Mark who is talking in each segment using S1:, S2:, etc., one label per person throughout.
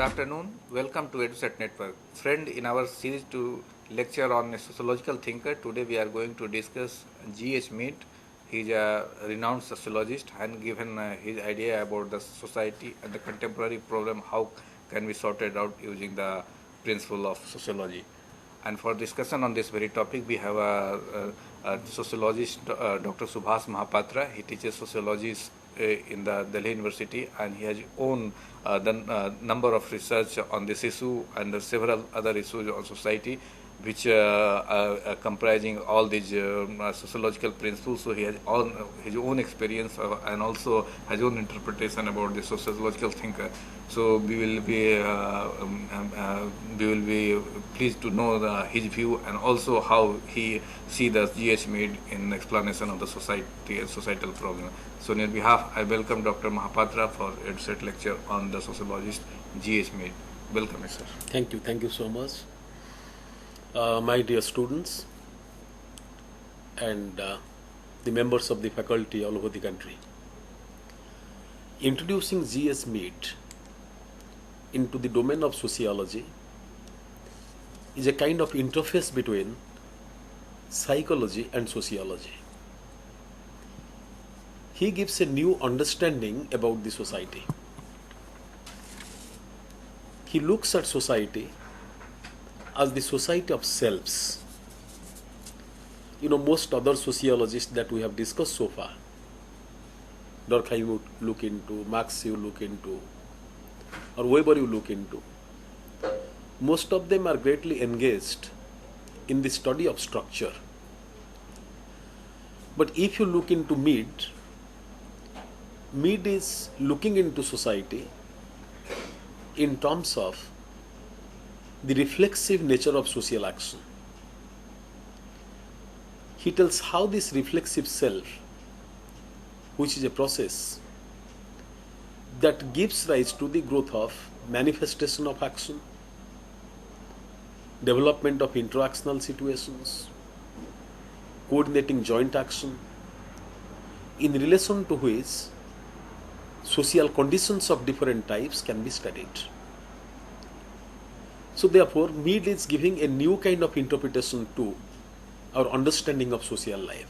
S1: afternoon. Welcome to EduSet Network. Friend, in our series to lecture on a sociological thinker, today we are going to discuss G.H. Mead. He is a renowned sociologist and given his idea about the society and the contemporary problem, how can we sort it out using the principle of sociology. And for discussion on this very topic, we have a sociologist, Dr. Subhas Mahapatra. He teaches sociology in the Delhi University, and he has own the number of research on this issue and several other issues on society, which are comprising all these sociological principles. So he has his own experience and also his own interpretation about the sociological thinker. So we will be pleased to know his view and also how he see the G.H. Mead in explanation of the society and societal problem. So on your behalf, I welcome Dr. Mahapatra for EduSet lecture on the sociologist G.H. Mead. Welcome, sir.
S2: Thank you so much. My dear students and the members of the faculty all over the country, introducing G.S. Mead into the domain of sociology is a kind of interface between psychology and sociology. He gives a new understanding about the society. He looks at society as the society of selves. Most other sociologists that we have discussed so far, Durkheim would look into, Marx you look into, or Weber you look into, most of them are greatly engaged in the study of structure. But if you look into Mead is looking into society in terms of the reflexive nature of social action. He tells how this reflexive self, which is a process that gives rise to the growth of manifestation of action, development of interactional situations, coordinating joint action, in relation to which social conditions of different types can be studied. So therefore, Mead is giving a new kind of interpretation to our understanding of social life.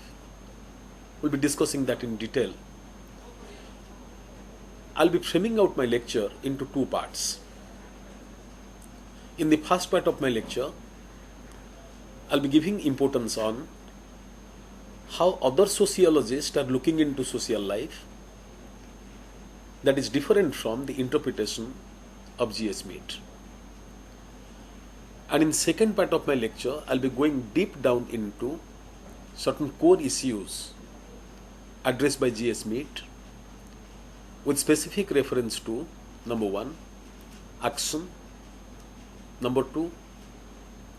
S2: We'll be discussing that in detail. I'll be framing out my lecture into two parts. In the first part of my lecture, I'll be giving importance on how other sociologists are looking into social life that is different from the interpretation of G.S. Mead. And in second part of my lecture, I'll be going deep down into certain core issues addressed by G.S. Mead with specific reference to, number one, action, number two,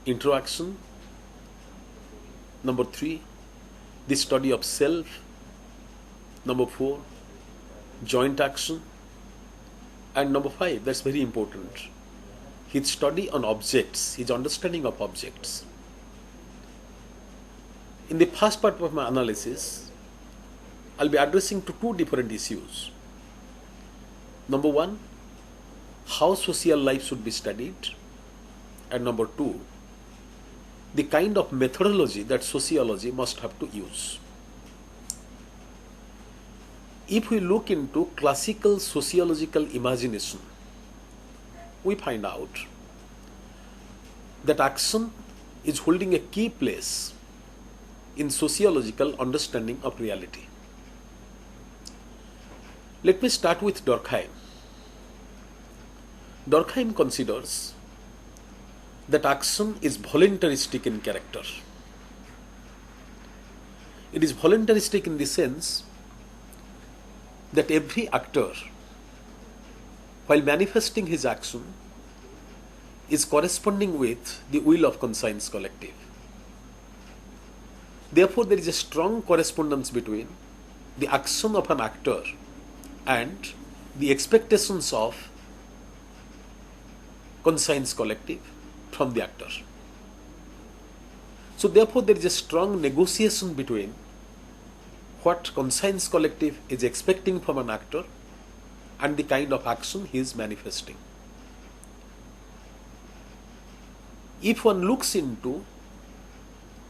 S2: interaction, number three, the study of self, number four, joint action, and number five, that's very important, his study on objects, his understanding of objects. In the first part of my analysis, I'll be addressing to two different issues. Number one, how social life should be studied, and number two, the kind of methodology that sociology must have to use. If we look into classical sociological imagination, we find out that action is holding a key place in sociological understanding of reality. Let me start with Durkheim. Durkheim considers that action is voluntaristic in character. It is voluntaristic in the sense that every actor, while manifesting his action, is corresponding with the will of conscience collective. Therefore, there is a strong correspondence between the action of an actor and the expectations of conscience collective from the actor. So therefore, there is a strong negotiation between what conscience collective is expecting from an actor and the kind of action he is manifesting. If one looks into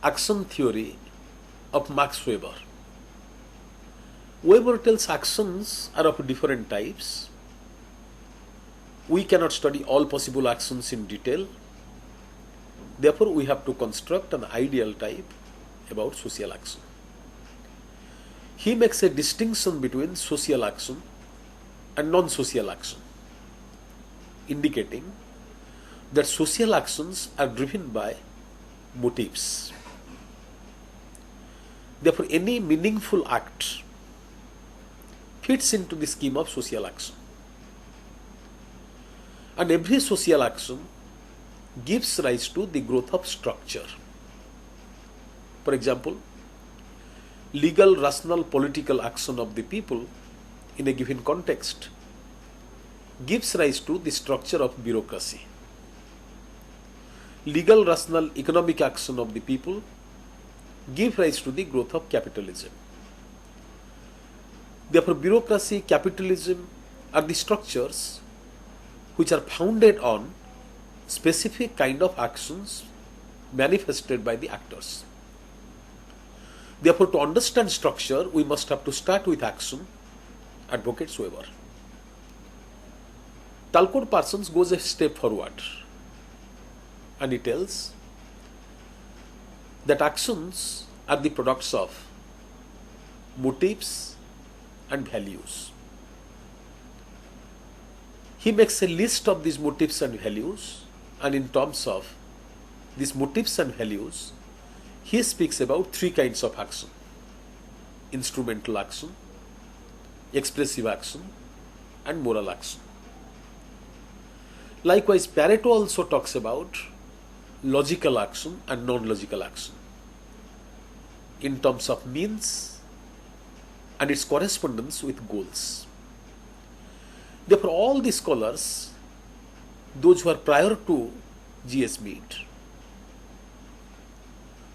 S2: action theory of Max Weber, Weber tells actions are of different types. We cannot study all possible actions in detail. Therefore, we have to construct an ideal type about social action. He makes a distinction between social action and non-social action, indicating that social actions are driven by motives. Therefore, any meaningful act fits into the scheme of social action. And every social action gives rise to the growth of structure. For example, legal, rational, political action of the people in a given context gives rise to the structure of bureaucracy. Legal, rational, economic action of the people give rise to the growth of capitalism. Therefore, bureaucracy, capitalism are the structures which are founded on specific kind of actions manifested by the actors. Therefore, to understand structure, we must have to start with action, advocates Weber. Talcott Parsons goes a step forward and he tells that actions are the products of motives and values. He makes a list of these motives and values, and in terms of these motives and values, he speaks about three kinds of action: instrumental action, expressive action, and moral action. Likewise, Pareto also talks about logical action and non-logical action in terms of means and its correspondence with goals. Therefore, all the scholars, those who are prior to G.S. Mead,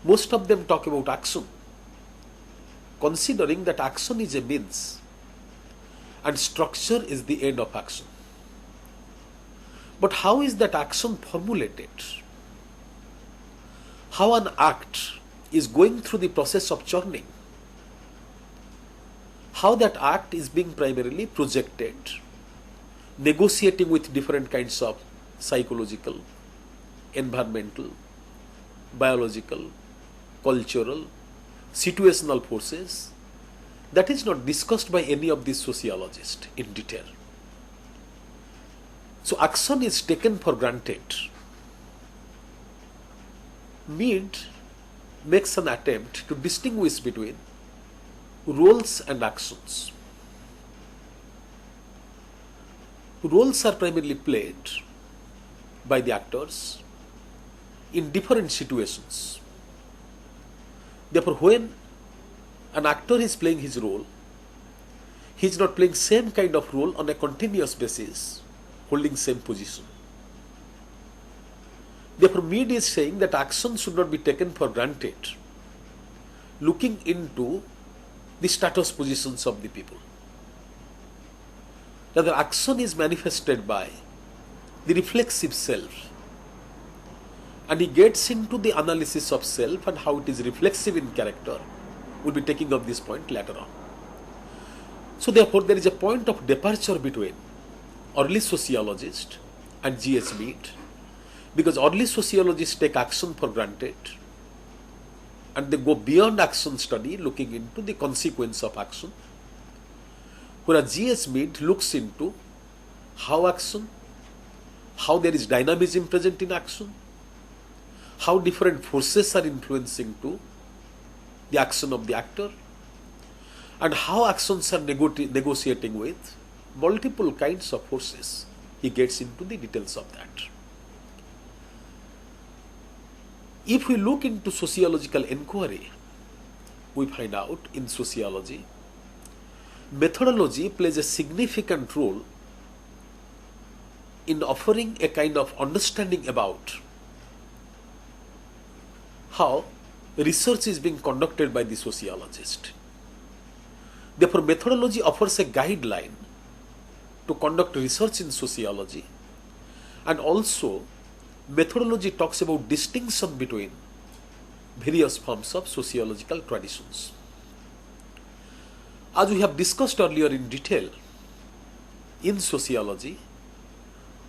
S2: most of them talk about action, considering that action is a means and structure is the end of action. But how is that action formulated? How an act is going through the process of churning? How that act is being primarily projected, negotiating with different kinds of psychological, environmental, biological, cultural, situational forces, that is not discussed by any of these sociologists in detail. So action is taken for granted. Mead makes an attempt to distinguish between roles and actions. Roles are primarily played by the actors in different situations. Therefore, when an actor is playing his role, he is not playing same kind of role on a continuous basis, holding same position. Therefore, Mead is saying that action should not be taken for granted, looking into the status positions of the people. Rather, action is manifested by the reflexive self, and he gets into the analysis of self and how it is reflexive in character. We'll be taking up this point later on. So therefore, there is a point of departure between early sociologists and G.S. Mead, because early sociologists take action for granted and they go beyond action study, looking into the consequence of action, whereas G.S. Mead looks into how action, how there is dynamism present in action, how different forces are influencing to the action of the actor, and how actions are negotiating with multiple kinds of forces. He gets into the details of that. If we look into sociological inquiry, we find out in sociology, methodology plays a significant role in offering a kind of understanding about how research is being conducted by the sociologist. Therefore, methodology offers a guideline to conduct research in sociology and also methodology talks about distinction between various forms of sociological traditions. As we have discussed earlier in detail, in sociology,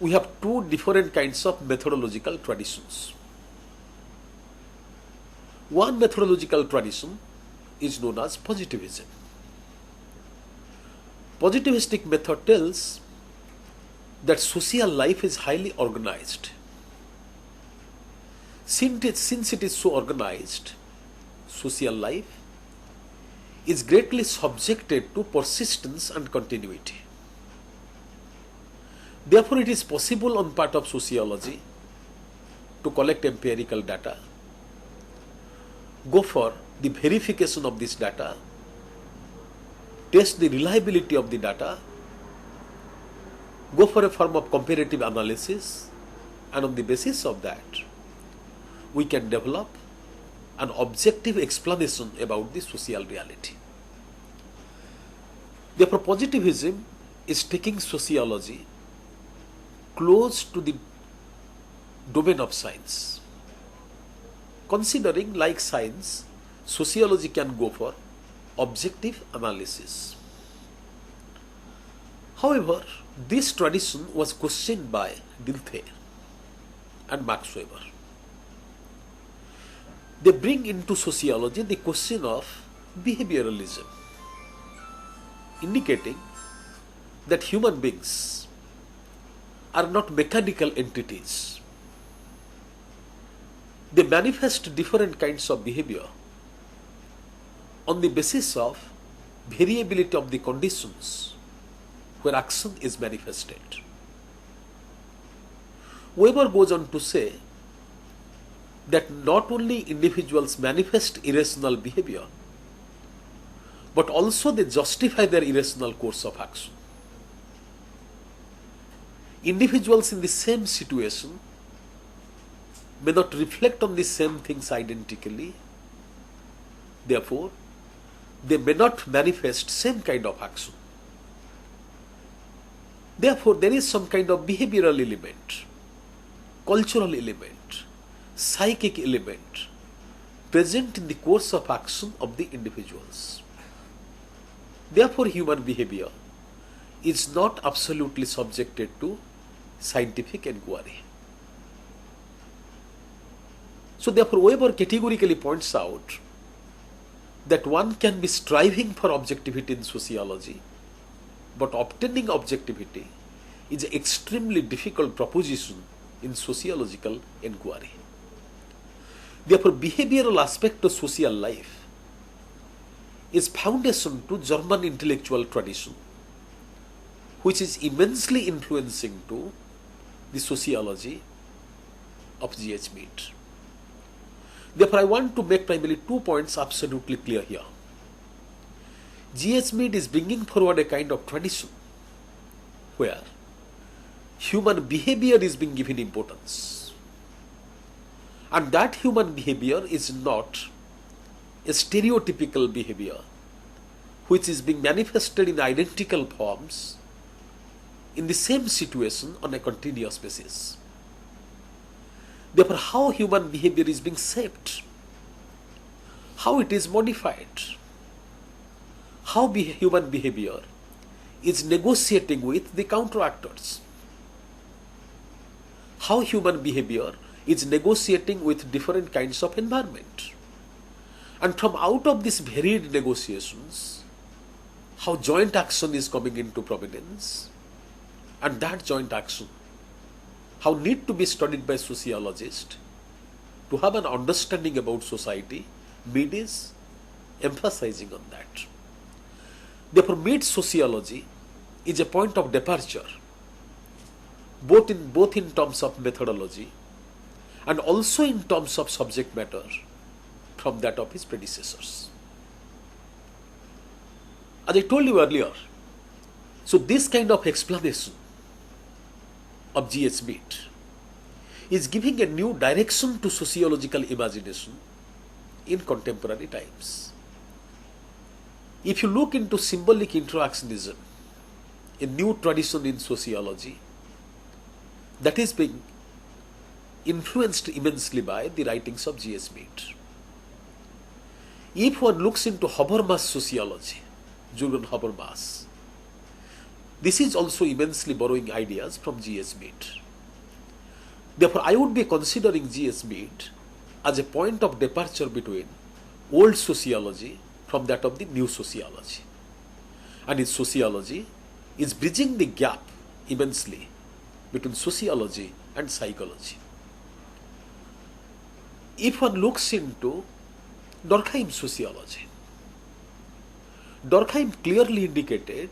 S2: we have two different kinds of methodological traditions. One methodological tradition is known as positivism. Positivistic method tells that social life is highly organized. Since it is so organized, social life is greatly subjected to persistence and continuity. Therefore, it is possible on part of sociology to collect empirical data, go for the verification of this data, test the reliability of the data, go for a form of comparative analysis, and on the basis of that, we can develop an objective explanation about the social reality. Therefore, positivism is taking sociology close to the domain of science. Considering, like science, sociology can go for objective analysis. However, this tradition was questioned by Dilthey and Max Weber. They bring into sociology the question of behavioralism, indicating that human beings are not mechanical entities. They manifest different kinds of behavior on the basis of variability of the conditions where action is manifested. Weber goes on to say that not only individuals manifest irrational behavior, but also they justify their irrational course of action. Individuals in the same situation may not reflect on the same things identically. Therefore, they may not manifest same kind of action. Therefore, there is some kind of behavioral element, cultural element, psychic element present in the course of action of the individuals. Therefore, human behavior is not absolutely subjected to scientific inquiry. So, therefore, Weber categorically points out that one can be striving for objectivity in sociology, but obtaining objectivity is an extremely difficult proposition in sociological inquiry. Therefore, behavioral aspect of social life is foundation to German intellectual tradition, which is immensely influencing to the sociology of G.H. Mead. Therefore, I want to make primarily 2 points absolutely clear here. G.H. Mead is bringing forward a kind of tradition where human behavior is being given importance. And that human behavior is not a stereotypical behavior which is being manifested in identical forms in the same situation on a continuous basis. Therefore, how human behavior is being shaped, how it is modified, how human behavior is negotiating with the counteractors, how human behavior is negotiating with different kinds of environment. And from out of these varied negotiations, how joint action is coming into prominence, and that joint action, how need to be studied by sociologists to have an understanding about society. Mead is emphasizing on that. Therefore, Mead's sociology is a point of departure, both in terms of methodology and also in terms of subject matter from that of his predecessors. As I told you earlier, so this kind of explanation of G.H. Mead is giving a new direction to sociological imagination in contemporary times. If you look into symbolic interactionism, a new tradition in sociology that is being influenced immensely by the writings of G.S. Mead. If one looks into Habermas sociology, Jürgen Habermas, this is also immensely borrowing ideas from G.S. Mead. Therefore, I would be considering G.S. Mead as a point of departure between old sociology from that of the new sociology. And his sociology is bridging the gap immensely between sociology and psychology. If one looks into Durkheim's sociology, Durkheim clearly indicated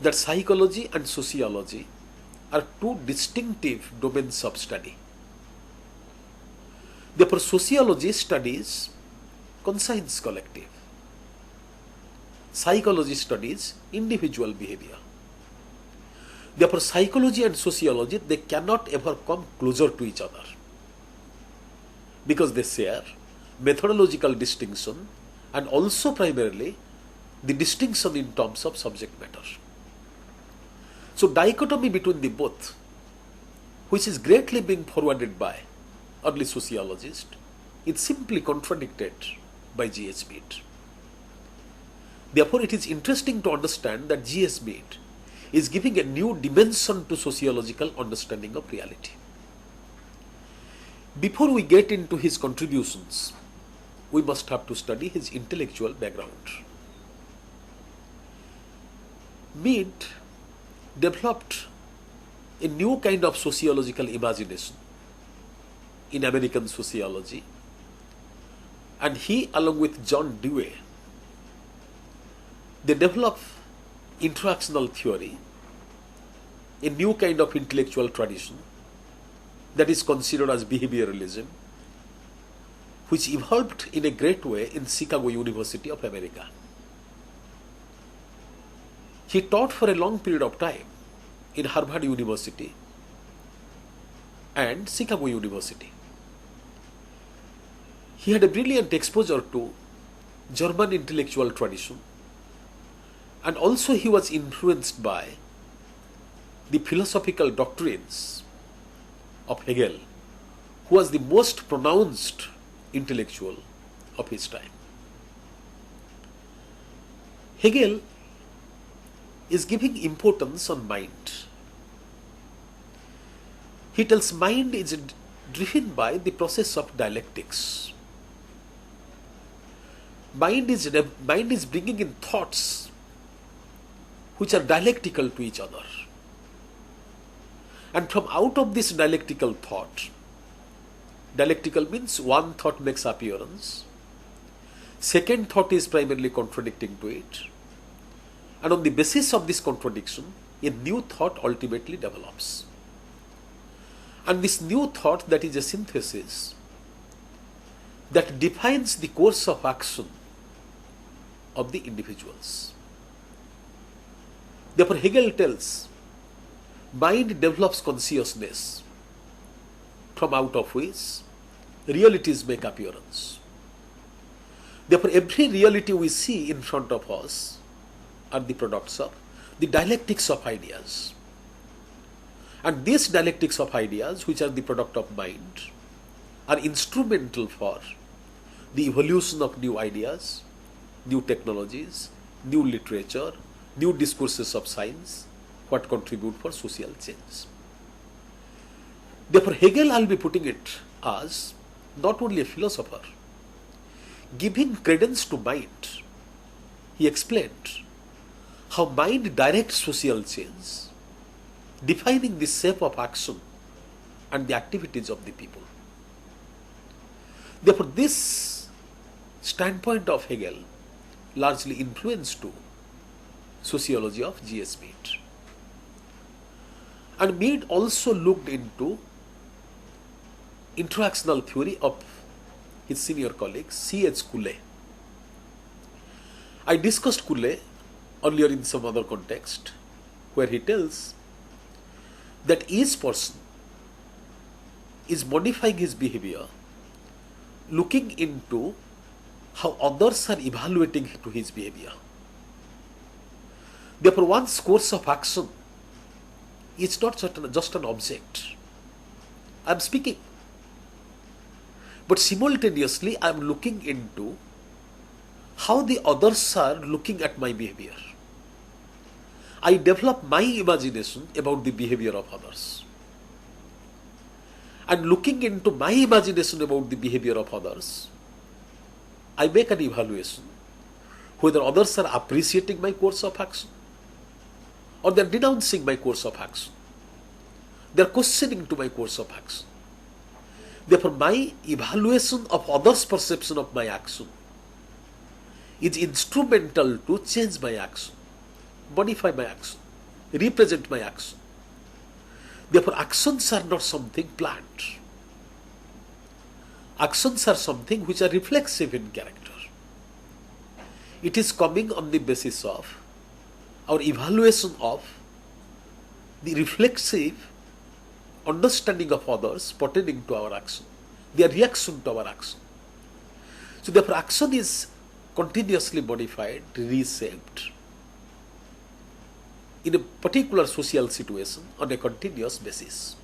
S2: that psychology and sociology are two distinctive domains of study. Therefore, sociology studies conscience collective. Psychology studies individual behavior. Therefore, psychology and sociology, they cannot ever come closer to each other because they share methodological distinction and also primarily the distinction in terms of subject matter. So, dichotomy between the both, which is greatly being forwarded by early sociologists, is simply contradicted by G.S. Mead. Therefore, it is interesting to understand that G.S. Mead is giving a new dimension to sociological understanding of reality. Before we get into his contributions, we must have to study his intellectual background. Mead developed a new kind of sociological imagination in American sociology, and he, along with John Dewey, they developed interactional theory, a new kind of intellectual tradition that is considered as behavioralism, which evolved in a great way in Chicago University of America. He taught for a long period of time in Harvard University and Chicago University. He had a brilliant exposure to German intellectual tradition, and also he was influenced by the philosophical doctrines of Hegel, who was the most pronounced intellectual of his time. Hegel is giving importance on mind. He tells mind is driven by the process of dialectics. Mind is bringing in thoughts which are dialectical to each other. And from out of this dialectical thought, dialectical means one thought makes appearance, second thought is primarily contradicting to it, and on the basis of this contradiction, a new thought ultimately develops. And this new thought, that is a synthesis that defines the course of action of the individuals. Therefore, Hegel tells mind develops consciousness from out of which realities make appearance. Therefore, every reality we see in front of us are the products of the dialectics of ideas. And these dialectics of ideas, which are the product of mind, are instrumental for the evolution of new ideas, new technologies, new literature, new discourses of science, what contribute for social change. Therefore, Hegel, I will be putting it as not only a philosopher, giving credence to mind. He explained how mind directs social change, defining the shape of action and the activities of the people. Therefore, this standpoint of Hegel largely influenced to sociology of G.S. Mead. And Mead also looked into interactional theory of his senior colleague C.H. Cooley. I discussed Cooley earlier in some other context, where he tells that each person is modifying his behavior, looking into how others are evaluating to his behavior. Therefore, one's course of action is not just an object. I am speaking. But simultaneously, I am looking into how the others are looking at my behavior. I develop my imagination about the behavior of others. And looking into my imagination about the behavior of others, I make an evaluation whether others are appreciating my course of action or they are denouncing my course of action. They are questioning to my course of action. Therefore, my evaluation of others' perception of my action is instrumental to change my action, modify my action, represent my action. Therefore, actions are not something planned. Actions are something which are reflexive in character. It is coming on the basis of our evaluation of the reflexive understanding of others pertaining to our action, their reaction to our action. So therefore action is continuously modified, reshaped in a particular social situation on a continuous basis.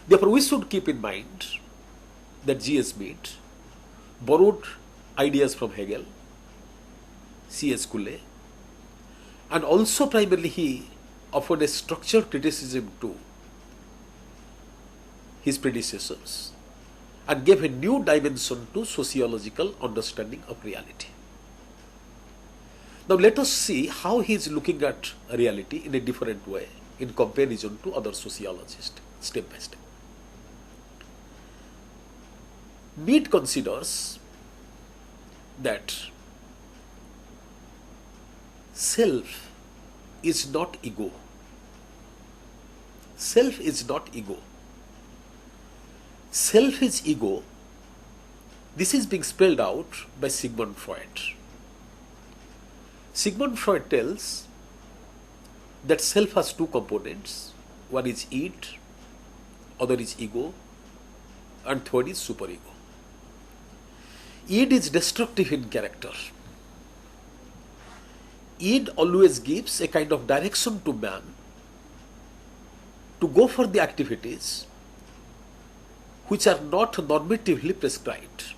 S2: Therefore we should keep in mind that G.S. Mead borrowed ideas from Hegel, C.S. Cooley, and also primarily he offered a structured criticism to his predecessors and gave a new dimension to sociological understanding of reality. Now let us see how he is looking at reality in a different way in comparison to other sociologists, step by step. Mead considers that self is not ego. Self is not ego. Self is ego. This is being spelled out by Sigmund Freud. Sigmund Freud tells that self has two components. One is id, other is ego, and third is superego. Id is destructive in character. Id always gives a kind of direction to man to go for the activities which are not normatively prescribed.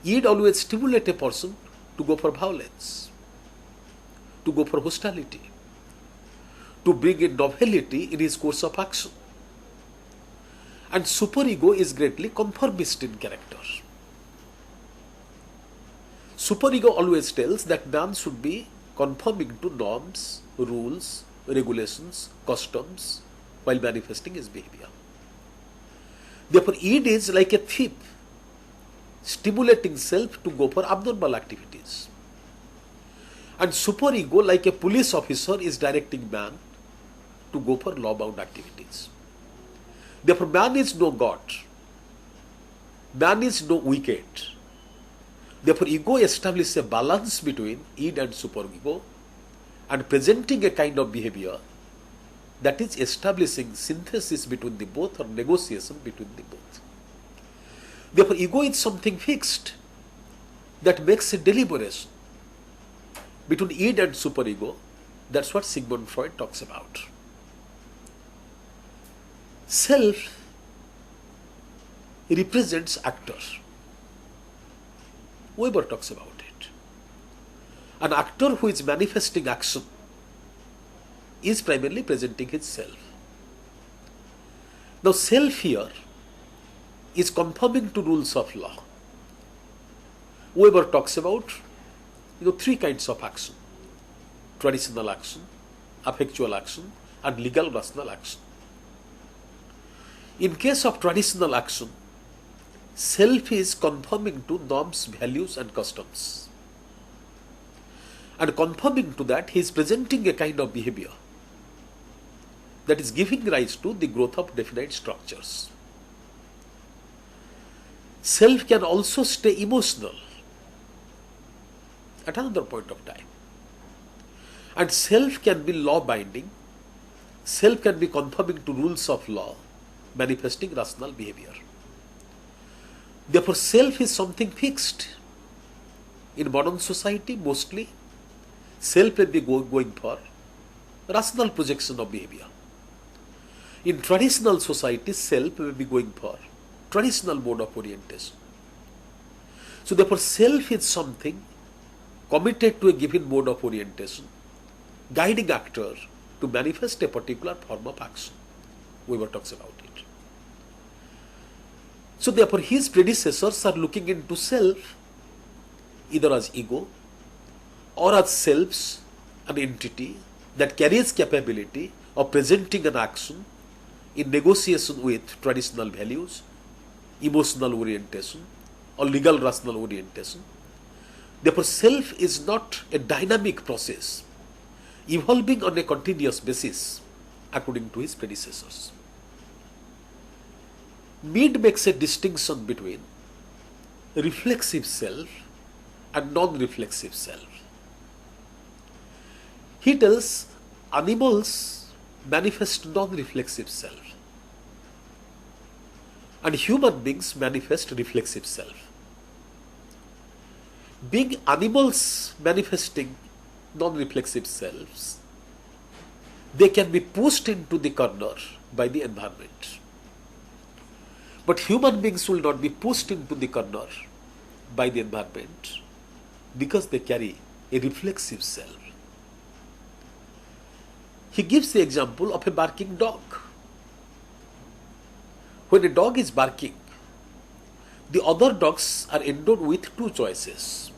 S2: Id always stimulates a person to go for violence, to go for hostility, to bring in novelty in his course of action. And superego is greatly conformist in character. Superego always tells that man should be conforming to norms, rules, regulations, customs while manifesting his behavior. Therefore, id is like a thief stimulating self to go for abnormal activities. And superego, like a police officer, is directing man to go for law-bound activities. Therefore, man is no God. Man is no wicked. Therefore, ego establishes a balance between id and superego and presenting a kind of behavior that is establishing synthesis between the both or negotiation between the both. Therefore, ego is something fixed that makes a deliberation between id and superego. That's what Sigmund Freud talks about. Self represents actor. Weber talks about it. An actor who is manifesting action is primarily presenting his self. Now, self here is conforming to rules of law. Weber talks about three kinds of action: traditional action, affectual action, and legal rational action. In case of traditional action, self is conforming to norms, values, and customs. And conforming to that, he is presenting a kind of behavior that is giving rise to the growth of definite structures. Self can also stay emotional at another point of time. And self can be law-binding. Self can be conforming to rules of law, manifesting rational behavior. Therefore, self is something fixed. In modern society, mostly, self will be going for rational projection of behavior. In traditional society, self may be going for traditional mode of orientation. So therefore, self is something committed to a given mode of orientation, guiding actor to manifest a particular form of action. We were talking about it. So therefore, his predecessors are looking into self either as ego or as selves, an entity that carries capability of presenting an action in negotiation with traditional values, emotional orientation, or legal rational orientation. Therefore, self is not a dynamic process evolving on a continuous basis according to his predecessors. Mead makes a distinction between reflexive self and non-reflexive self. He tells animals manifest non-reflexive self and human beings manifest reflexive self. Being animals manifesting non-reflexive selves, they can be pushed into the corner by the environment. But human beings will not be pushed into the corner by the environment because they carry a reflexive self. He gives the example of a barking dog. When a dog is barking, the other dogs are endowed with two choices.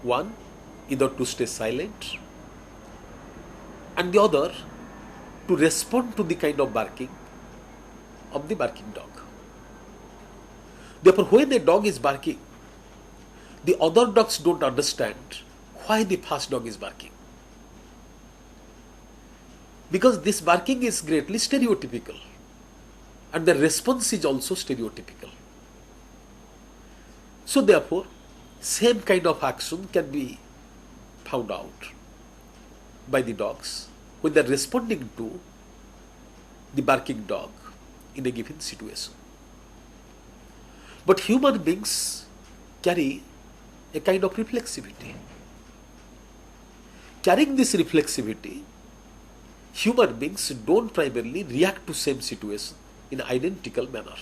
S2: One, either to stay silent, and the other to respond to the kind of barking of the barking dog. Therefore, when a dog is barking, the other dogs don't understand why the first dog is barking. Because this barking is greatly stereotypical and the response is also stereotypical. So therefore, same kind of action can be found out by the dogs when they are responding to the barking dog in a given situation. But human beings carry a kind of reflexivity. Carrying this reflexivity, human beings don't primarily react to same situation in identical manner.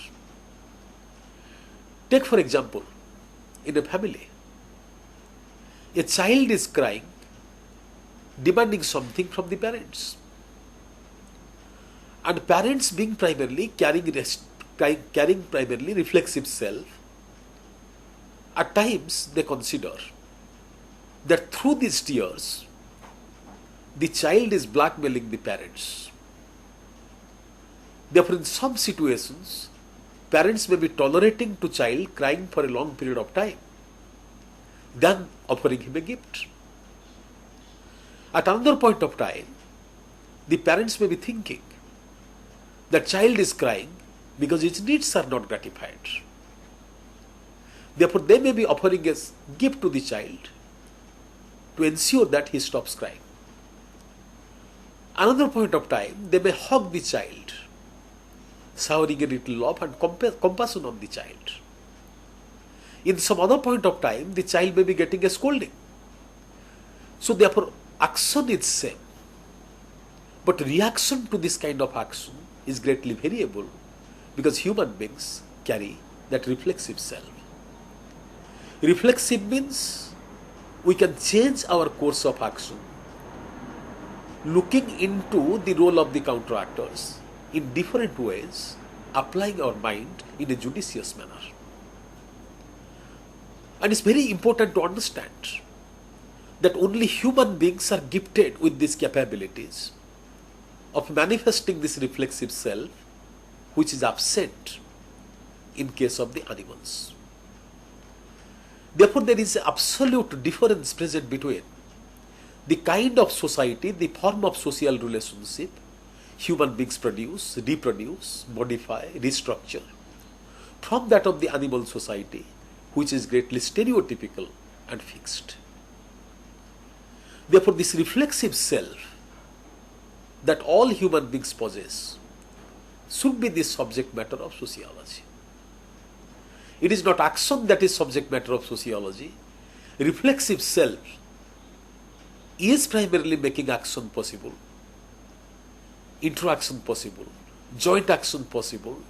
S2: Take for example, in a family, a child is crying, demanding something from the parents. And parents being primarily carrying primarily reflexive self, at times they consider that through these tears, the child is blackmailing the parents. Therefore, in some situations, parents may be tolerating to child crying for a long period of time than offering him a gift. At another point of time, the parents may be thinking that child is crying because his needs are not gratified. Therefore, they may be offering a gift to the child to ensure that he stops crying. Another point of time, they may hug the child, showering a little love and compassion on the child. In some other point of time, the child may be getting a scolding. So therefore, action is same. But reaction to this kind of action is greatly variable because human beings carry that reflexive self. Reflexive means we can change our course of action looking into the role of the counteractors in different ways, applying our mind in a judicious manner. And it's very important to understand that only human beings are gifted with these capabilities of manifesting this reflexive self, which is absent in case of the animals. Therefore, there is an absolute difference present between the kind of society, the form of social relationship human beings produce, reproduce, modify, restructure from that of the animal society, which is greatly stereotypical and fixed. Therefore, this reflexive self that all human beings possess should be the subject matter of sociology. It is not action that is subject matter of sociology. Reflexive self is primarily making action possible. interaction possible, joint action possible,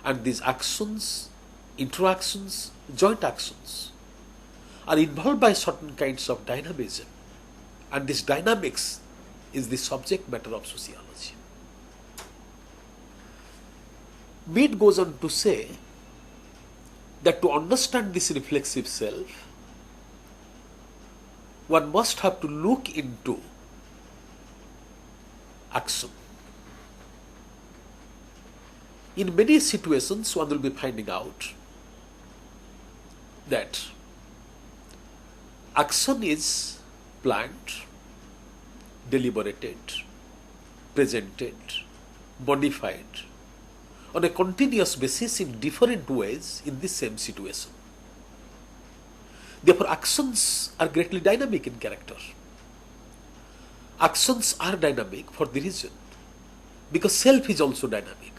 S2: and these actions, interactions, joint actions are involved by certain kinds of dynamism, and this dynamics is the subject matter of sociology. Mead goes on to say that to understand this reflexive self, one must have to look into action. In many situations, one will be finding out that action is planned, deliberated, presented, modified on a continuous basis in different ways in the same situation. Therefore, actions are greatly dynamic in character. Actions are dynamic for the reason because self is also dynamic.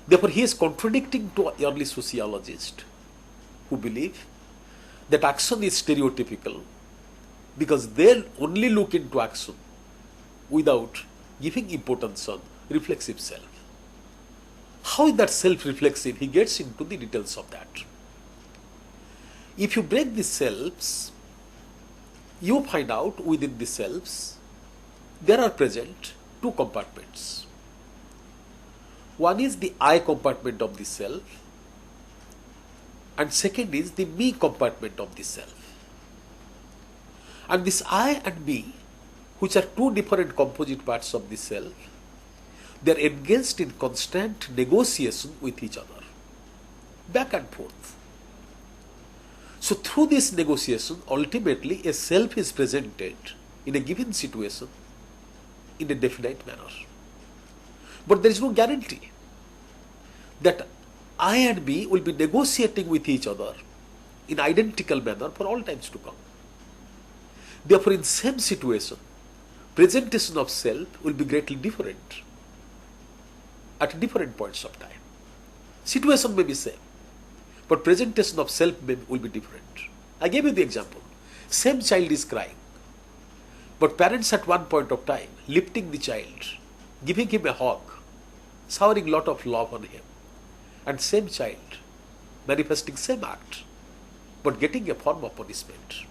S2: Therefore, he is contradicting to early sociologists who believe that action is stereotypical because they only look into action without giving importance on reflexive self. How is that self-reflexive? He gets into the details of that. If you break the selves, you find out within the selves there are present two compartments. One is the I compartment of the self, and second is the me compartment of the self. And this I and me, which are two different composite parts of the self, they are engaged in constant negotiation with each other, back and forth. So through this negotiation, ultimately a self is presented in a given situation in a definite manner. But there is no guarantee that I and me will be negotiating with each other in identical manner for all times to come. Therefore, in same situation, presentation of self will be greatly different at different points of time. Situation may be same, but presentation of self will be different. I gave you the example. Same child is crying, but parents at one point of time lifting the child, giving him a hug, showering lot of love on him, and same child manifesting same act, but getting a form of punishment.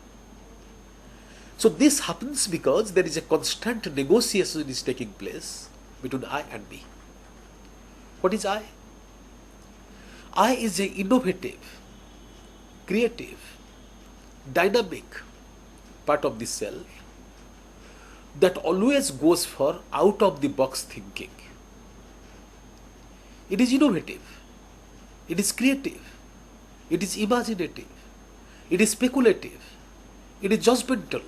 S2: So this happens because there is a constant negotiation is taking place between I and me. What is I? I is an innovative, creative, dynamic part of the self that always goes for out of the box thinking. It is innovative, it is creative, it is imaginative, it is speculative, it is judgmental.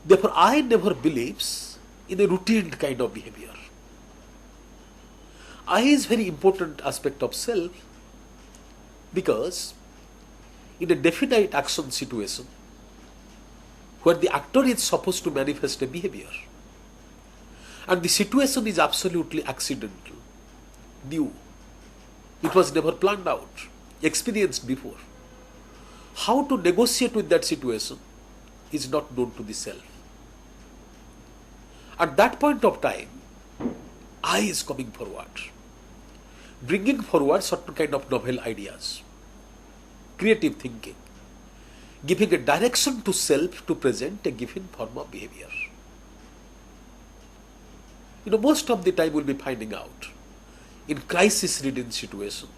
S2: Therefore, I never believes in a routine kind of behavior. I is very important aspect of self because in a definite action situation where the actor is supposed to manifest a behavior and the situation is absolutely accidental, new, it was never planned out, experienced before. How to negotiate with that situation is not known to the self. At that point of time, I is coming forward, bringing forward certain kind of novel ideas, creative thinking, giving a direction to self to present a given form of behavior. Most of the time we'll be finding out in crisis-ridden situation,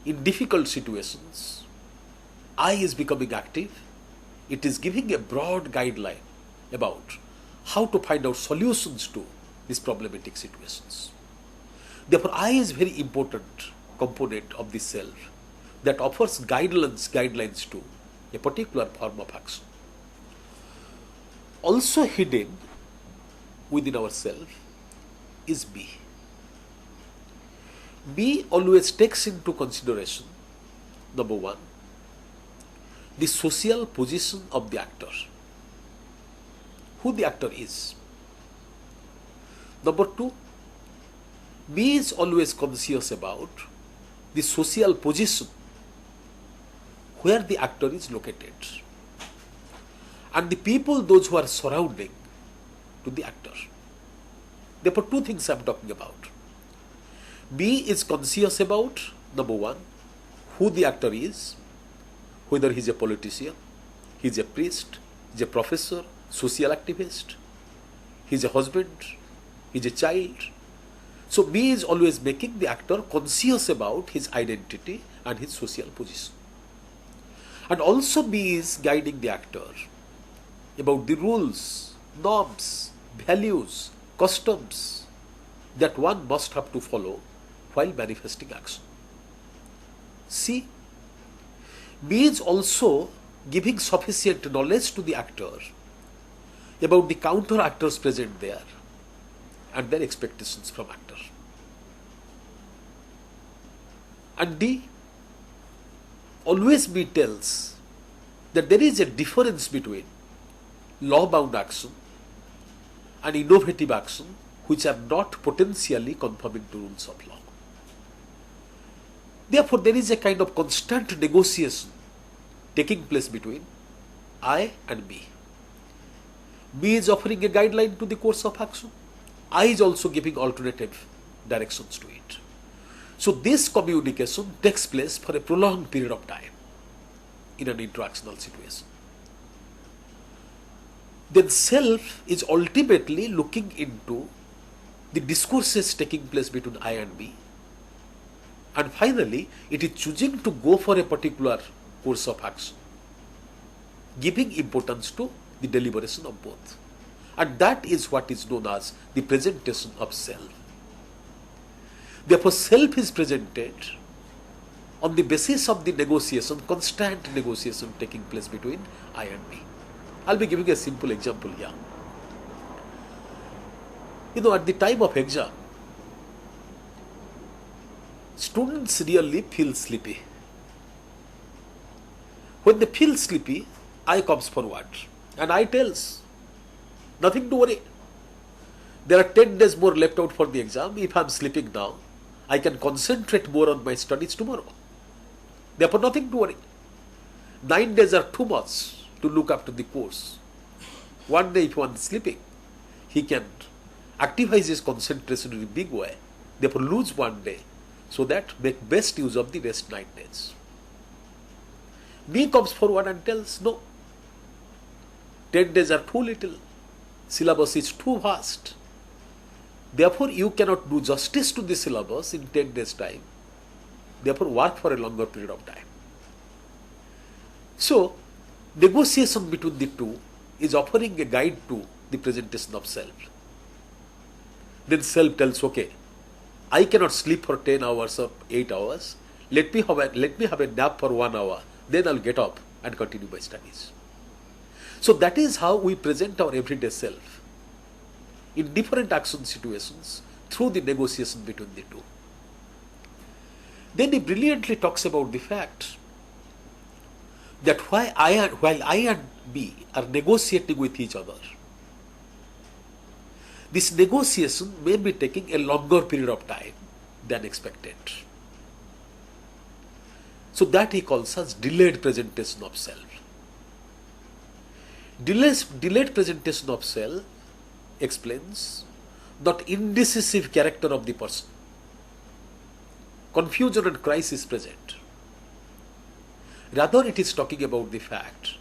S2: in difficult situations, I is becoming active. It is giving a broad guideline about how to find out solutions to these problematic situations. Therefore, I is very important component of the self that offers guidelines to a particular form of action. Also hidden within ourself is me. Me always takes into consideration, number one, the social position of the actor, who the actor is. Number two, me is always conscious about the social position where the actor is located. And the people, those who are surrounding, to the actor. Therefore, two things I am talking about. B is conscious about, number one, who the actor is, whether he is a politician, he is a priest, he is a professor, social activist, he is a husband, he is a child. So B is always making the actor conscious about his identity and his social position. And also B is guiding the actor about the rules, norms, values, customs that one must have to follow while manifesting action. C. B is also giving sufficient knowledge to the actor about the counter actors present there and their expectations from actor. And D. Always B tells that there is a difference between law-bound action and innovative action which are not potentially conforming to rules of law. Therefore, there is a kind of constant negotiation taking place between I and B. B is offering a guideline to the course of action. I is also giving alternative directions to it. So this communication takes place for a prolonged period of time in an interactional situation. Then self is ultimately looking into the discourses taking place between I and B, and finally it is choosing to go for a particular course of action, giving importance to the deliberation of both. And that is what is known as the presentation of self. Therefore, self is presented on the basis of the negotiation, constant negotiation taking place between I and B. I'll be giving a simple example here. At the time of exam, students really feel sleepy. When they feel sleepy, I comes forward and I tells, nothing to worry. There are 10 days more left out for the exam. If I am sleeping now, I can concentrate more on my studies tomorrow. Therefore, nothing to worry. 9 days are too much to look after the course. One day if one is sleeping, he can activate his concentration in a big way. Therefore, lose one day so that make best use of the rest 9 days. B comes forward and tells, no, 10 days are too little. Syllabus is too vast. Therefore, you cannot do justice to the syllabus in 10 days' time. Therefore, work for a longer period of time. So, negotiation between the two is offering a guide to the presentation of self. Then self tells, okay, I cannot sleep for 10 hours or 8 hours. Let me have a nap for 1 hour. Then I'll get up and continue my studies. So that is how we present our everyday self in different action situations through the negotiation between the two. Then he brilliantly talks about the fact that while I and B are negotiating with each other, this negotiation may be taking a longer period of time than expected. So that he calls as delayed presentation of self. Delayed presentation of self explains not indecisive character of the person. Confusion and crisis present. Rather, it is talking about the fact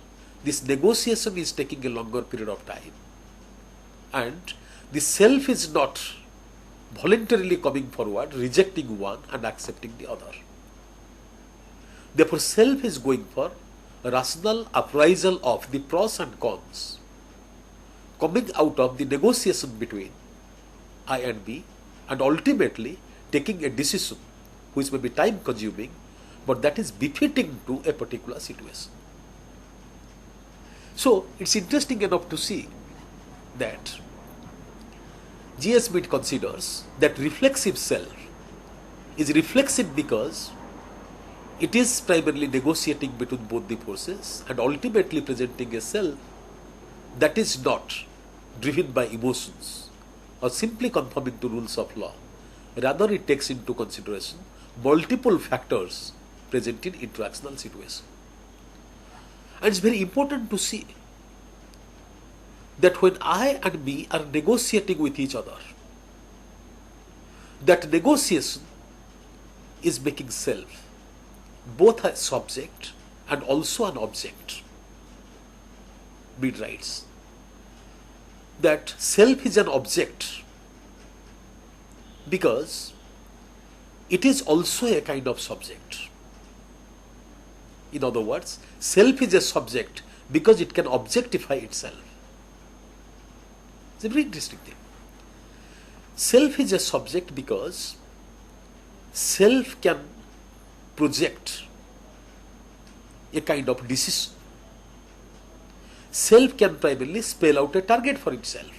S2: this negotiation is taking a longer period of time and the self is not voluntarily coming forward, rejecting one and accepting the other. Therefore, self is going for a rational appraisal of the pros and cons coming out of the negotiation between I and B, and ultimately taking a decision which may be time consuming, but that is befitting to a particular situation. So it's interesting enough to see that G.S. Mead considers that reflexive self is reflexive because it is primarily negotiating between both the forces and ultimately presenting a self that is not driven by emotions or simply conforming to rules of law. Rather, it takes into consideration multiple factors present in interactional situation. And it's very important to see that when I and me are negotiating with each other, that negotiation is making self both a subject and also an object. Mead writes that self is an object because it is also a kind of subject. In other words, self is a subject because it can objectify itself. It's a very interesting thing. Self is a subject because self can project a kind of decision. Self can primarily spell out a target for itself.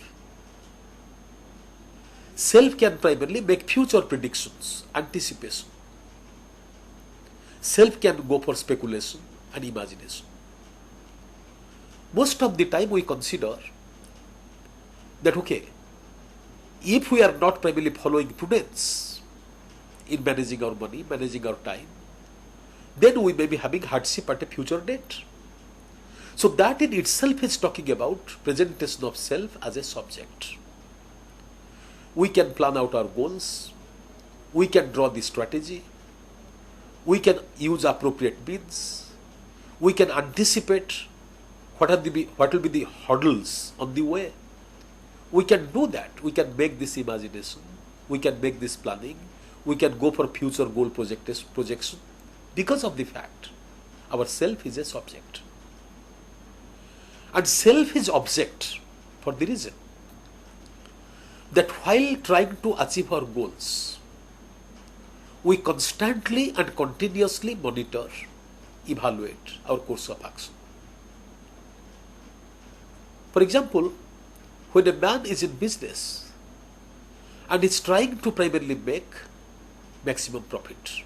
S2: Self can primarily make future predictions, anticipation. Self can go for speculation and imagination. Most of the time we consider that, okay, if we are not primarily following prudence in managing our money, managing our time, then we may be having hardship at a future date. So that in itself is talking about presentation of self as a subject. We can plan out our goals, we can draw the strategy, we can use appropriate means, we can anticipate what will be the hurdles on the way. We can do that. We can make this imagination, we can make this planning, we can go for future goal projection because of the fact our self is a subject. And self is object for the reason that while trying to achieve our goals, we constantly and continuously monitor, evaluate our course of action. For example, when a man is in business and is trying to primarily make maximum profit,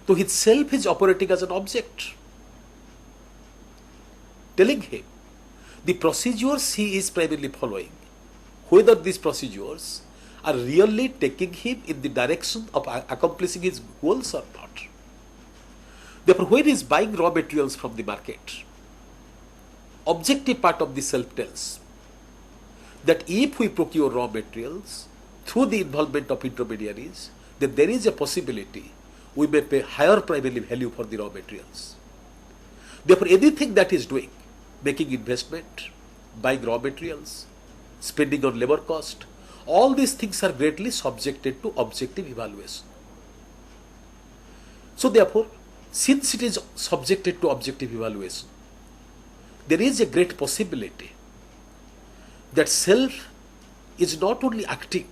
S2: so his self is operating as an object, telling him the procedures he is primarily following, whether these procedures are really taking him in the direction of accomplishing his goals or not. Therefore, when he is buying raw materials from the market, objective part of the self tells that if we procure raw materials through the involvement of intermediaries, then there is a possibility we may pay higher primary value for the raw materials. Therefore, anything that is doing, making investment, buying raw materials, spending on labor cost, all these things are greatly subjected to objective evaluation. So therefore, since it is subjected to objective evaluation, there is a great possibility that self is not only acting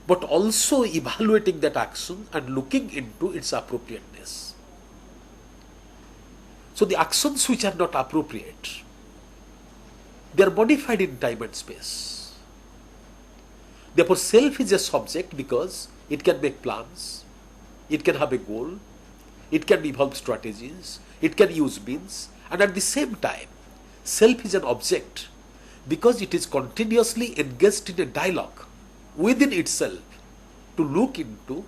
S2: but also evaluating that action and looking into its appropriateness. So the actions which are not appropriate, they are modified in time and space. Therefore, self is a subject because it can make plans, it can have a goal, it can evolve strategies, it can use means, and at the same time, self is an object because it is continuously engaged in a dialogue within itself to look into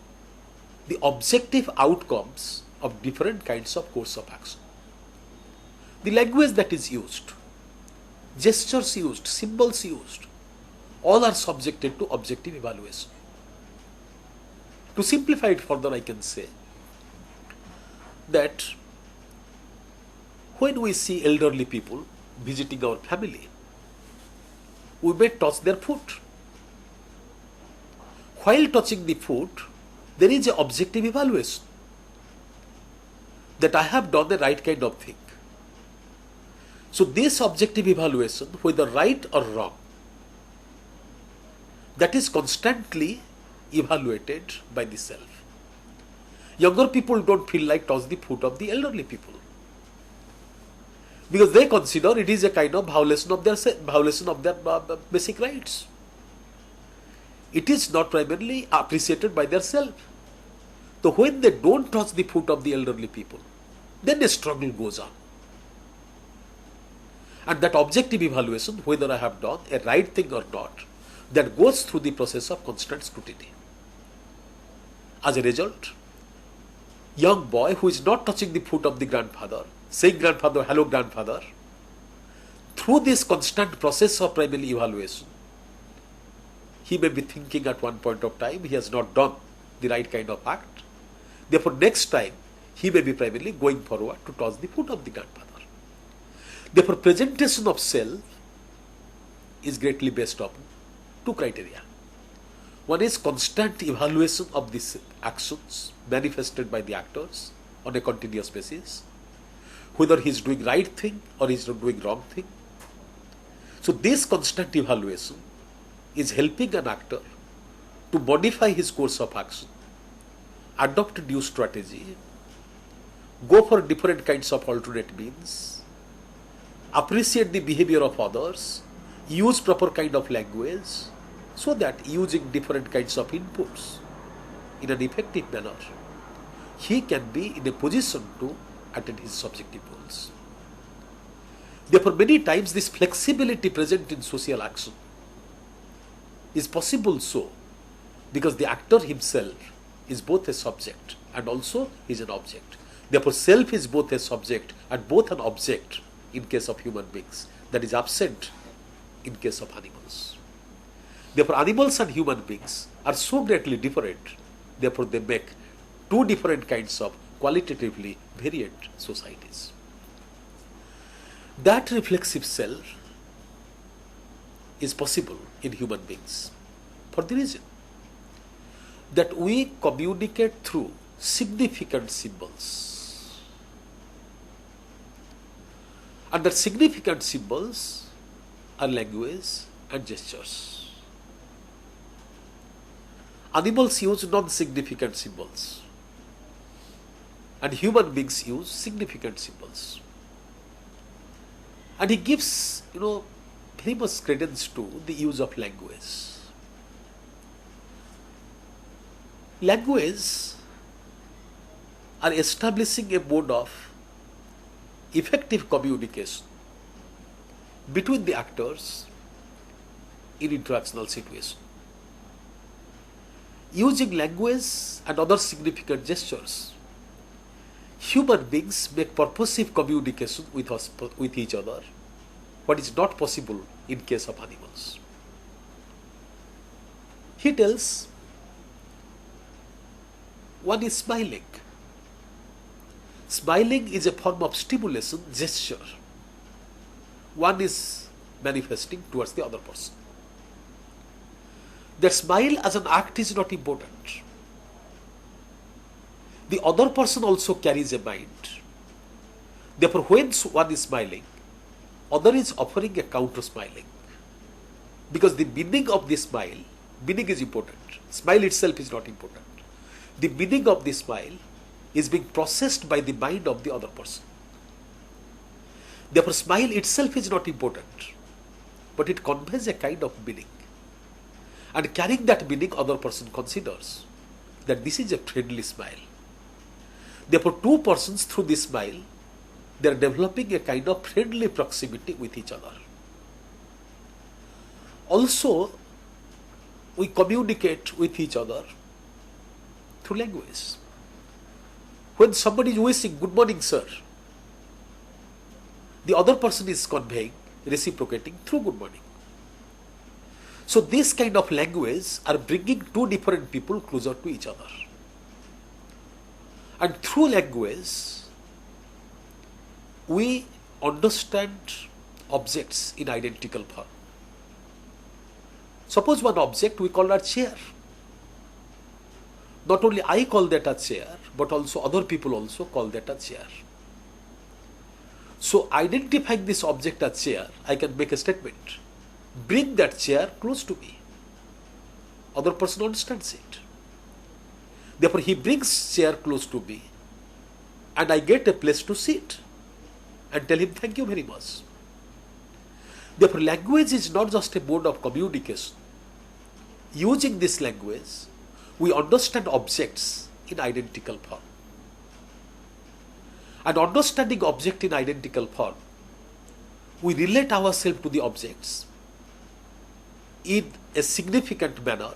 S2: the objective outcomes of different kinds of course of action. The language that is used, gestures used, symbols used, all are subjected to objective evaluation. To simplify it further, I can say that when we see elderly people visiting our family, we may touch their foot. While touching the foot, there is an objective evaluation that I have done the right kind of thing. So this objective evaluation, whether right or wrong, that is constantly evaluated by the self. Younger people don't feel like touch the foot of the elderly people because they consider it is a kind of violation of their basic rights. It is not primarily appreciated by their self. So when they don't touch the foot of the elderly people, then a struggle goes on. And that objective evaluation, whether I have done a right thing or not, that goes through the process of constant scrutiny. As a result, young boy who is not touching the foot of the grandfather, saying grandfather, hello grandfather, through this constant process of primary evaluation, he may be thinking at one point of time he has not done the right kind of act. Therefore, next time he may be primarily going forward to touch the foot of the grandfather. Therefore, presentation of self is greatly based on two criteria. One is constant evaluation of these actions manifested by the actors on a continuous basis, whether he is doing right thing or he is doing wrong thing. So this constant evaluation is helping an actor to modify his course of action, adopt new strategy, go for different kinds of alternate means, appreciate the behavior of others, use proper kind of language, so that using different kinds of inputs in an effective manner, he can be in a position to attain his subjective goals. Therefore, many times this flexibility present in social action is possible so because the actor himself is both a subject and also is an object. Therefore, self is both a subject and both an object in case of human beings, that is absent in case of animals. Therefore, animals and human beings are so greatly different, therefore they make two different kinds of qualitatively variant societies. That reflexive self is possible in human beings for the reason that we communicate through significant symbols. And the significant symbols are language and gestures. Animals use non-significant symbols and human beings use significant symbols. And he gives, very much credence to the use of language. Language are establishing a mode of effective communication between the actors in interactional situation. Using language and other significant gestures, human beings make purposive communication with each other, what is not possible in case of animals. He tells, one is smiling. Smiling is a form of stimulation, gesture. One is manifesting towards the other person. That smile as an act is not important. The other person also carries a mind. Therefore, when one is smiling, other is offering a counter smiling. Because the meaning of the smile, meaning is important. Smile itself is not important. The meaning of the smile is being processed by the mind of the other person. Therefore, smile itself is not important, but it conveys a kind of meaning. And carrying that meaning, other person considers that this is a friendly smile. Therefore, two persons through this smile, they are developing a kind of friendly proximity with each other. Also, we communicate with each other through language. When somebody is wishing, "Good morning, sir," the other person is conveying, reciprocating through good morning. So this kind of language are bringing two different people closer to each other. And through language, we understand objects in identical form. Suppose one object we call a chair. Not only I call that a chair, but also other people also call that a chair. So identifying this object as chair, I can make a statement. Bring that chair close to me. Other person understands it. Therefore, he brings chair close to me and I get a place to sit and tell him, "Thank you very much." Therefore, language is not just a mode of communication. Using this language, we understand objects in identical form. And understanding object in identical form, we relate ourselves to the objects in a significant manner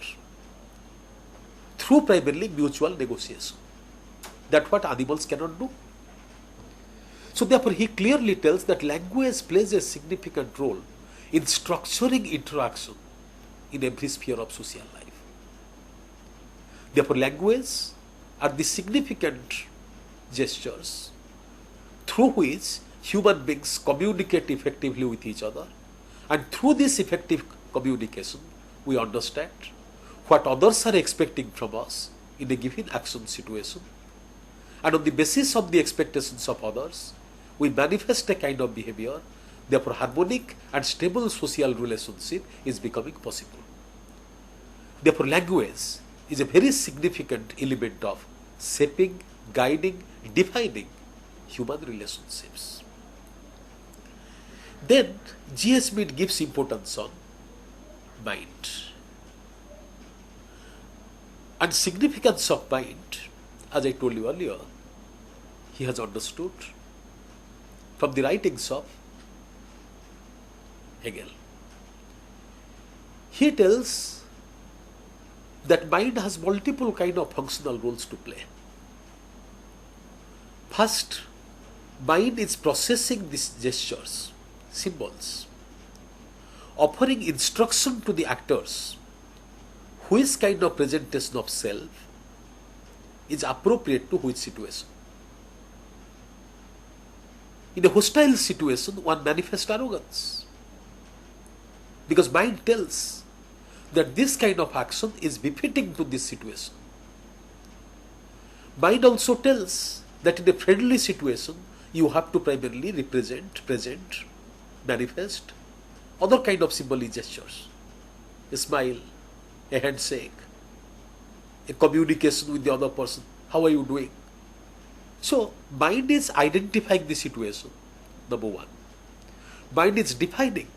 S2: through primarily mutual negotiation. That's what animals cannot do. So therefore he clearly tells that language plays a significant role in structuring interaction in every sphere of social life. Therefore language are the significant gestures through which human beings communicate effectively with each other, and through this effective communication we understand what others are expecting from us in a given action situation, and on the basis of the expectations of others we manifest a kind of behavior. Therefore harmonic and stable social relationship is becoming possible. Therefore language is a very significant element of shaping, guiding, defining human relationships. Then G.S. Mead gives importance on mind. And significance of mind, as I told you earlier, he has understood from the writings of Hegel. He tells that mind has multiple kind of functional roles to play. First, mind is processing these gestures, symbols, offering instruction to the actors which kind of presentation of self is appropriate to which situation. In a hostile situation, one manifests arrogance, because mind tells that this kind of action is befitting to this situation. Mind also tells that in a friendly situation, you have to primarily represent, present, manifest other kind of symbolic gestures, a smile, a handshake, a communication with the other person. How are you doing? So mind is identifying the situation, number one. Mind is defining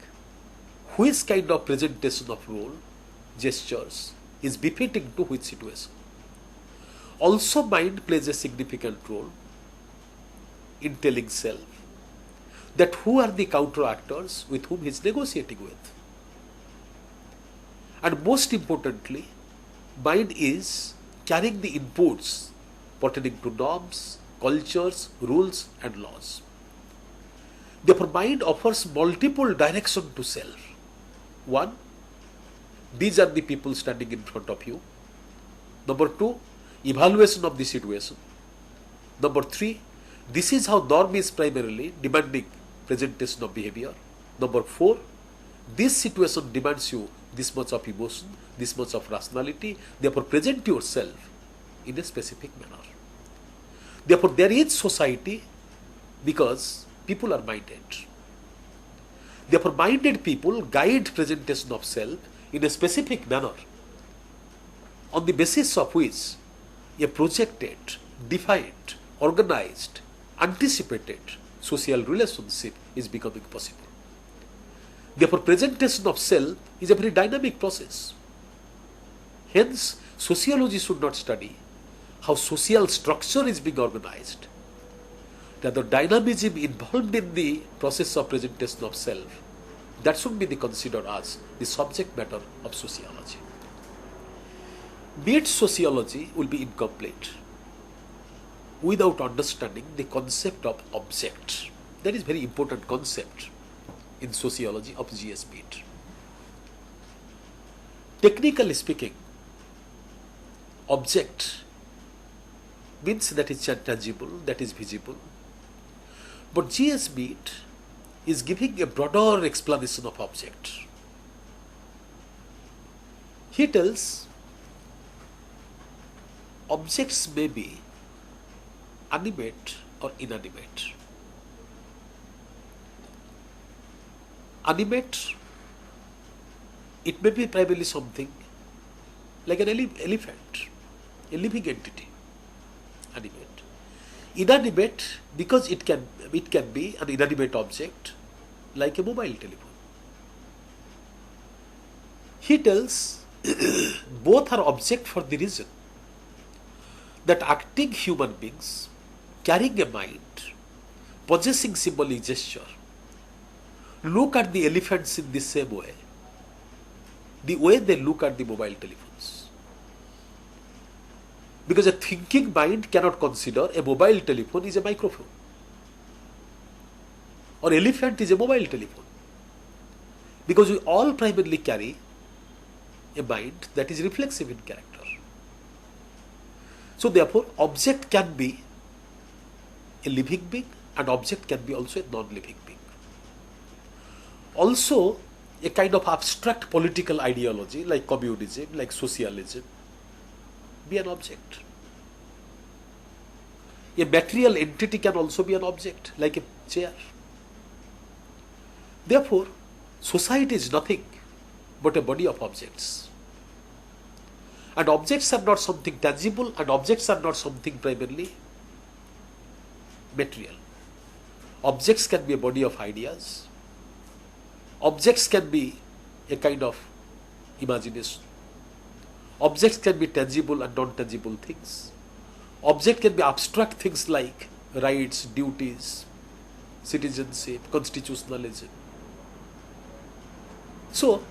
S2: which kind of presentation of role, gestures is befitting to which situation. Also mind plays a significant role in telling self that who are the counter actors with whom he is negotiating with. And most importantly, mind is carrying the inputs pertaining to norms, cultures, rules and laws. Therefore mind offers multiple directions to self. One, these are the people standing in front of you. Number two, evaluation of the situation. Number three, this is how norm is primarily demanding presentation of behavior. Number four, this situation demands you this much of emotion, this much of rationality. Therefore present yourself in a specific manner. Therefore there is society because people are minded. Therefore minded people guide presentation of self in a specific manner, on the basis of which a projected, defined, organized, anticipated social relationship is becoming possible. Therefore presentation of self is a very dynamic process. Hence sociology should not study how social structure is being organized. The dynamism involved in the process of presentation of self, that should be considered as the subject matter of sociology. Mead's sociology will be incomplete without understanding the concept of object. That is very important concept in sociology of G.S. Mead. Technically speaking, object means that is tangible, that is visible. But G.S. Mead is giving a broader explanation of object. He tells objects may be animate or inanimate. Animate, it may be primarily something like an elephant, a living entity. Animate. Inanimate, because it can be an inanimate object like a mobile telephone. He tells both are object for the reason that acting human beings, carrying a mind, possessing symbolic gesture, look at the elephants in the same way, the way they look at the mobile telephones. Because a thinking mind cannot consider a mobile telephone is a microphone. or elephant is a mobile telephone. Because we all primarily carry a mind that is reflexive in character. So therefore, object can be a living being and object can be also a non-living being. Also, a kind of abstract political ideology like communism, like socialism, be an object. A material entity can also be an object, like a chair. Therefore, society is nothing but a body of objects. And objects are not something tangible, and objects are not something primarily material. Objects can be a body of ideas. Objects can be a kind of imagination. Objects can be tangible and non-tangible things. Object can be abstract things like rights, duties, citizenship, constitutionalism. So,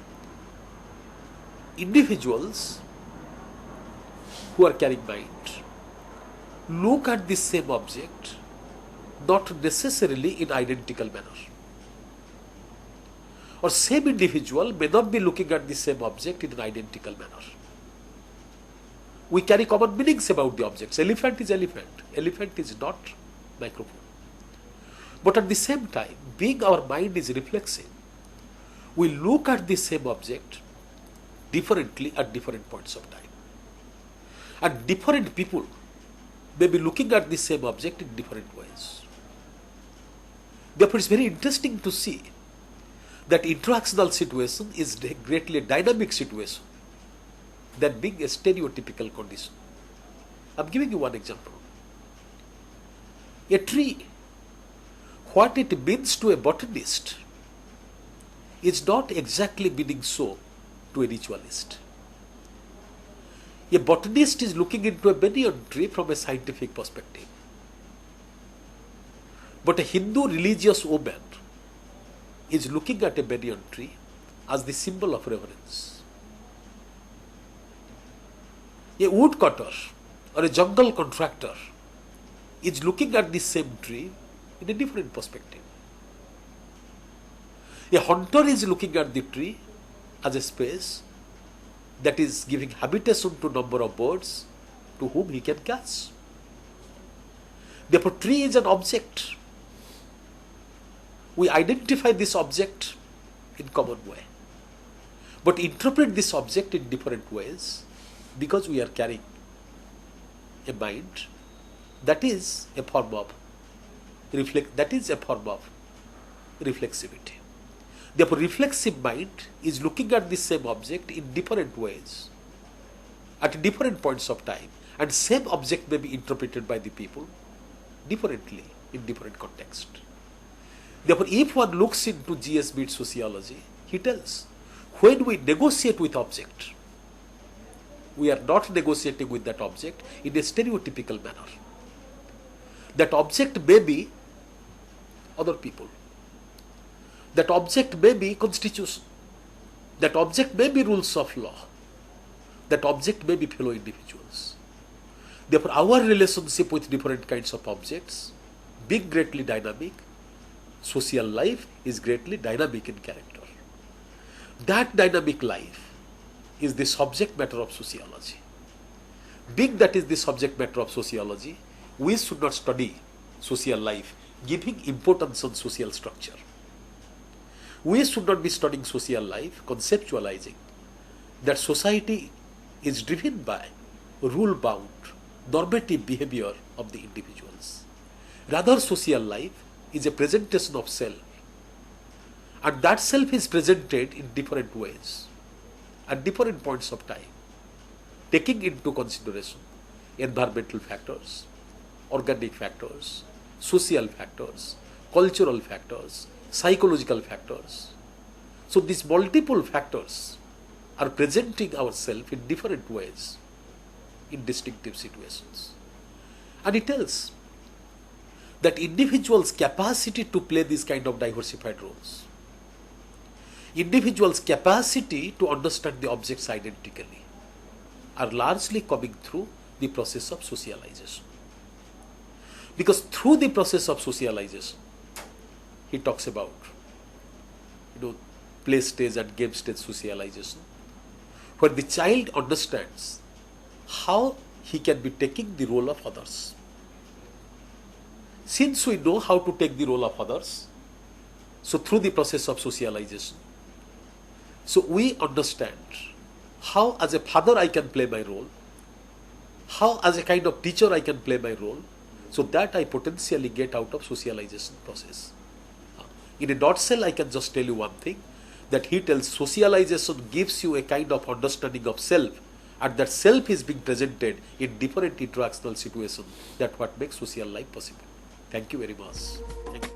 S2: individuals who are carrying mind look at the same object not necessarily in identical manner. Or same individual may not be looking at the same object in an identical manner. We carry common meanings about the objects. Elephant is elephant. Elephant is not microphone. But at the same time, being our mind is reflexive, we look at the same object differently at different points of time. And different people may be looking at the same object in different ways. Therefore, it's very interesting to see that interactional situation is greatly a dynamic situation than being a stereotypical condition. I'm giving you one example. A tree, what it means to a botanist is not exactly meaning so to a ritualist. A botanist is looking into a banyan tree from a scientific perspective. But a Hindu religious woman is looking at a banyan tree as the symbol of reverence. A woodcutter or a jungle contractor is looking at the same tree in a different perspective. A hunter is looking at the tree as a space that is giving habitation to number of birds to whom he can catch. Therefore, tree is an object. We identify this object in common way, but interpret this object in different ways because we are carrying a mind that is a form of reflexivity. Therefore, reflexive mind is looking at the same object in different ways at different points of time, and same object may be interpreted by the people differently in different context. Therefore, if one looks into G.S. Mead's sociology, he tells, when we negotiate with object, we are not negotiating with that object in a stereotypical manner. That object may be other people. That object may be constitution. That object may be rules of law. That object may be fellow individuals. Therefore, our relationship with different kinds of objects, being greatly dynamic, social life is greatly dynamic in character. That dynamic life is the subject matter of sociology. Being that is the subject matter of sociology, we should not study social life giving importance on social structure. We should not be studying social life conceptualizing that society is driven by rule-bound, normative behavior of the individuals. Rather, social life is a presentation of self, and that self is presented in different ways at different points of time, taking into consideration environmental factors, organic factors, social factors, cultural factors, psychological factors. So these multiple factors are presenting ourselves in different ways in distinctive situations. And it tells that individuals' capacity to play these kind of diversified roles, individuals' capacity to understand the objects identically, are largely coming through the process of socialization. Because through the process of socialization, he talks about, play stage and game stage socialization, where the child understands how he can be taking the role of others. Since we know how to take the role of others, so through the process of socialization, so we understand how as a father I can play my role, how as a kind of teacher I can play my role, so that I potentially get out of socialization process. In a nutshell, I can just tell you one thing, that he tells socialization gives you a kind of understanding of self, and that self is being presented in different interactional situations. That's what makes social life possible. Thank you very much. Thank you.